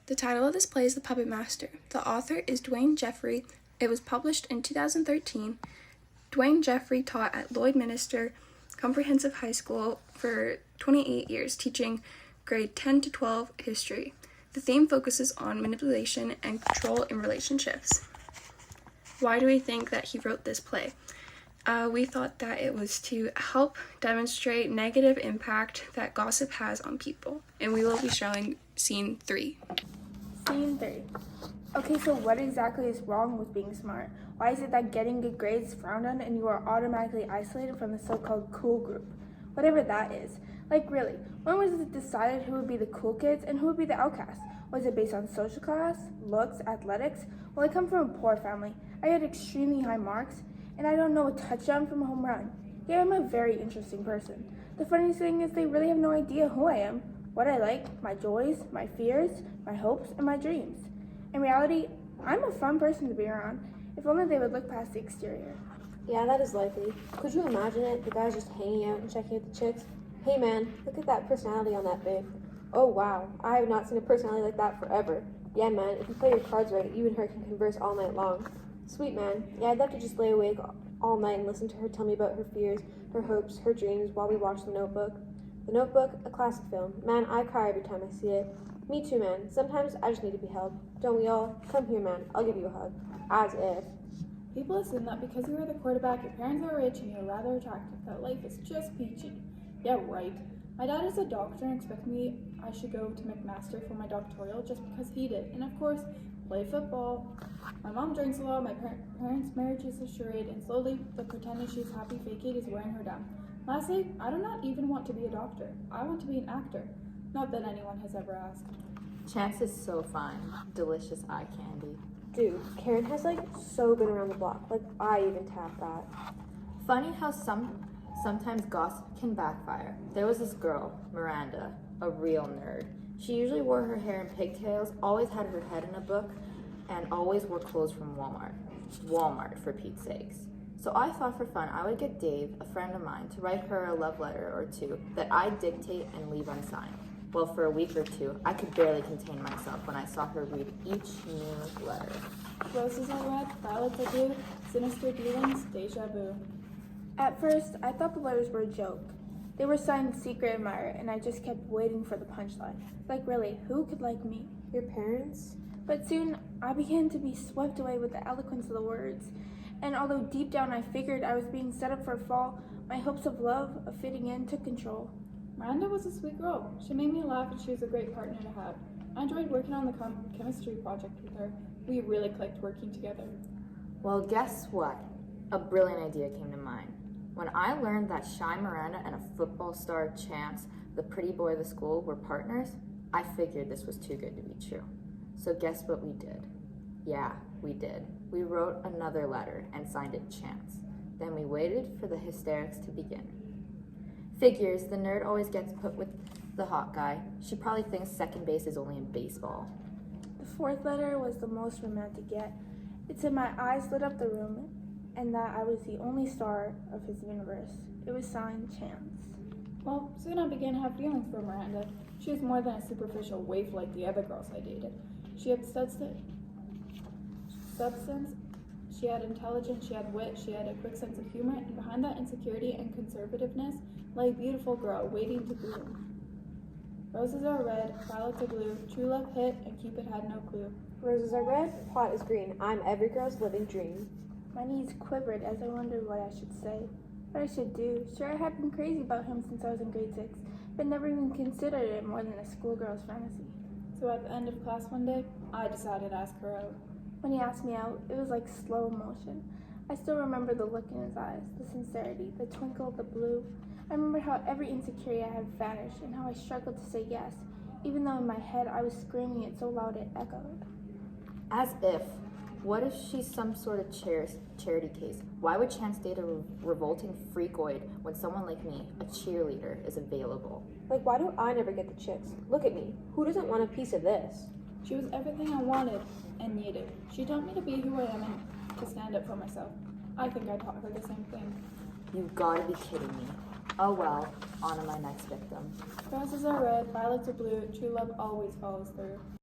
The title of this play is The Puppet Master. The author is Dwayne Jeffrey. It was published in 2013. Dwayne Jeffrey taught at Lloydminster Comprehensive High School for 28 years, teaching grade 10 to 12 history. The theme focuses on manipulation and control in relationships. Why do we think that he wrote this play? We thought that it was to help demonstrate negative impact that gossip has on people. And we will be showing scene 3. Scene 3. Okay, so what exactly is wrong with being smart? Why is it that getting good grades is frowned on and you are automatically isolated from the so-called cool group? Whatever that is. Like really, when was it decided who would be the cool kids and who would be the outcasts? Was it based on social class, looks, athletics? Well, I come from a poor family. I had extremely high marks, and I don't know a touchdown from a home run. Yeah, I'm a very interesting person. The funniest thing is they really have no idea who I am, what I like, my joys, my fears, my hopes, and my dreams. In reality, I'm a fun person to be around, if only they would look past the exterior. Yeah, that is likely. Could you imagine it? The guys just hanging out and checking out the chicks. Hey man, look at that personality on that babe. Oh wow, I have not seen a personality like that forever. Yeah man, if you play your cards right, you and her can converse all night long. Sweet man, yeah, I'd love to just lay awake all night and listen to her tell me about her fears, her hopes, her dreams while we watch The Notebook. The Notebook, a classic film. Man, I cry every time I see it. Me too, man. Sometimes I just need to be held. Don't we all? Come here, man. I'll give you a hug. As if. People assume that because you are the quarterback, your parents are rich, and you're rather attractive, that life is just peachy. Yeah, right. My dad is a doctor and expected me I should go to McMaster for my doctoral just because he did. And of course, play football. My mom drinks a lot, my parents' marriage is a charade, and slowly the pretending she's happy facade is wearing her down. Lastly, I do not even want to be a doctor. I want to be an actor. Not that anyone has ever asked. Chance is so fine. Delicious eye candy. Dude, Karen has so been around the block. I even tapped that. Funny how sometimes gossip can backfire. There was this girl, Miranda, a real nerd. She usually wore her hair in pigtails, always had her head in a book, and always wore clothes from Walmart. Walmart, for Pete's sakes. So I thought for fun I would get Dave, a friend of mine, to write her a love letter or two that I'd dictate and leave unsigned. Well, for a week or two, I could barely contain myself when I saw her read each new letter. Roses are red, violets are blue, sinister dealings, deja vu. At first, I thought the letters were a joke. They were signed Secret Admirer, and I just kept waiting for the punchline. Like really, who could like me? Your parents? But soon, I began to be swept away with the eloquence of the words. And although deep down I figured I was being set up for a fall, my hopes of love, of fitting in, took control. Miranda was a sweet girl. She made me laugh and she was a great partner to have. I enjoyed working on the chemistry project with her. We really clicked working together. Well, guess what? A brilliant idea came to mind. When I learned that Shy Miranda and a football star Chance, the pretty boy of the school, were partners, I figured this was too good to be true. So guess what we did? Yeah, we did. We wrote another letter and signed it Chance. Then we waited for the hysterics to begin. Figures, the nerd always gets put with the hot guy. She probably thinks second base is only in baseball. The fourth letter was the most romantic yet. It said my eyes lit up the room and that I was the only star of his universe. It was signed Chance. Well, soon I began to have feelings for Miranda. She was more than a superficial waif like the other girls I dated. She had substance, she had intelligence, she had wit, she had a quick sense of humor, and behind that insecurity and conservativeness lay a beautiful girl waiting to bloom. Roses are red, violets are blue, true love hit, and Cupid had no clue. Roses are red, plot is green. I'm every girl's living dream. My knees quivered as I wondered what I should say, what I should do. Sure, I had been crazy about him since I was in grade 6, but never even considered it more than a schoolgirl's fantasy. So at the end of class one day, I decided to ask her out. When he asked me out, it was like slow motion. I still remember the look in his eyes, the sincerity, the twinkle, the blue. I remember how every insecurity I had vanished and how I struggled to say yes, even though in my head I was screaming it so loud it echoed. As if. What if she's some sort of charity case? Why would Chance date a revolting freakoid when someone like me, a cheerleader, is available? Why do I never get the chicks? Look at me. Who doesn't want a piece of this? She was everything I wanted and needed. She taught me to be who I am and to stand up for myself. I think I taught her the same thing. You've got to be kidding me. Oh well, on to my next victim. Roses are red, violets are blue, true love always follows through.